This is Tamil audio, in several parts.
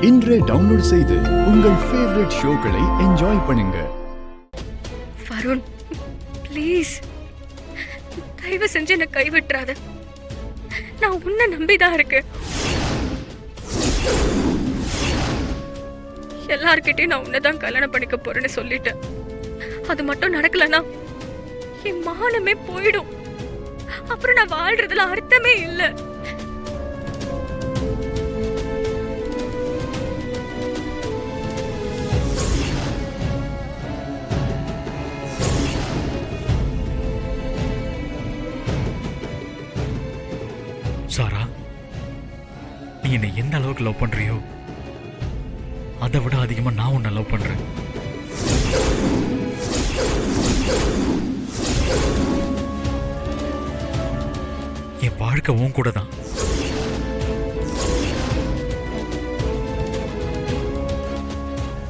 இன்றே டவுன்லோட் செய்து உங்கள் ஃபேவரட் ஷோக்களை என்ஜாய் பண்ணுங்க. வருண், ப்ளீஸ் தயவு செஞ்சு என்ன கைவிட்டுறாத. நான் உன்னை நம்பிதான் இருக்கேன். எல்லார்கிட்டயும் நான் உன்னதான் கல்யாணம் பண்ணிக்க போறேன்னு சொல்லிட்டேன். அது மட்டும் நடக்கலனா என் மானமே போயிடும். அப்புறம் நான் வாழ்றதுல அர்த்தமே இல்லை. சாரா, நீ என்னை எந்த அளவுக்கு லவ் பண்றியோ அதை விட அதிகமா நான் உன்னை லவ் பண்றேன். என் வாழ்க்கை உன் கூட தான்.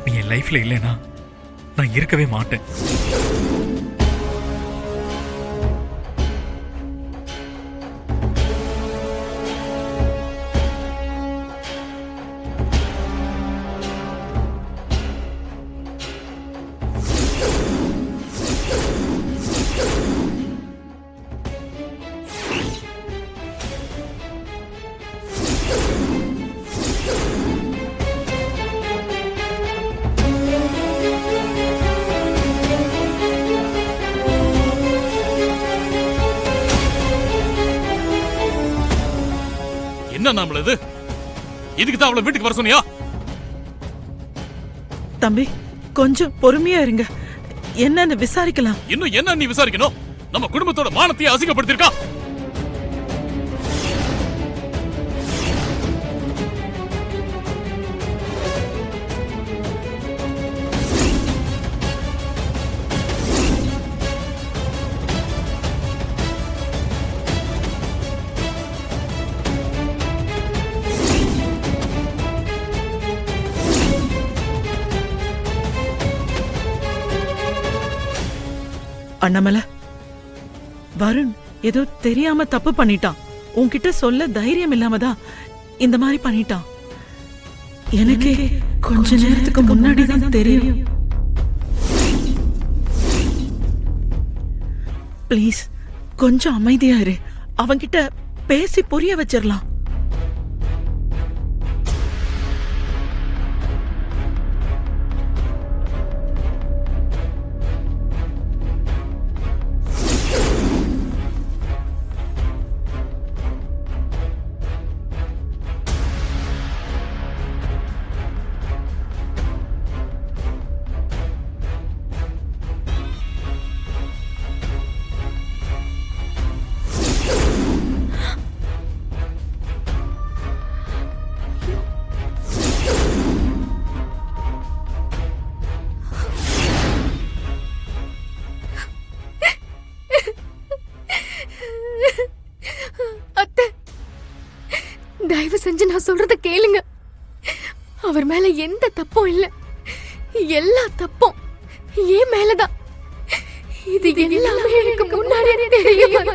நீ என் லைஃப்ல இல்லைன்னா நான் இருக்கவே மாட்டேன். என்ன நம்மளது? இதுக்கு தான் அவளை வீட்டுக்கு வர சொன்னியா? தம்பி, கொஞ்சம் பொறுமையா இருங்க. என்னன்னு விசாரிக்கலாம். இன்னும் என்ன நீ விசாரிக்கணும்? நம்ம குடும்பத்தோட மானத்தையே அசிங்கப்படுத்திருக்கா. அண்ணாமலை, வருண் ஏதோ தெரியாம தப்பு பண்ணிட்டான். உன்கிட்ட சொல்ல தைரியம் இல்லாமதான் இந்த மாதிரி பண்ணிட்டான். எனக்கு கொஞ்ச நேரத்துக்கு முன்னாடி தான் தெரியும். ப்ளீஸ் கொஞ்சம் அமைதியா இரு. அவன்கிட்ட பேசி புரிய வச்சிடலாம். தயவு செஞ்சு நான் சொல்றத கேளுங்க. அவர் மேல எந்த தப்பும் இல்ல. எல்லா தப்பும் ஏன் மேலதான். இது எல்லாமே எனக்கு முன்னாடியே தெரியும்.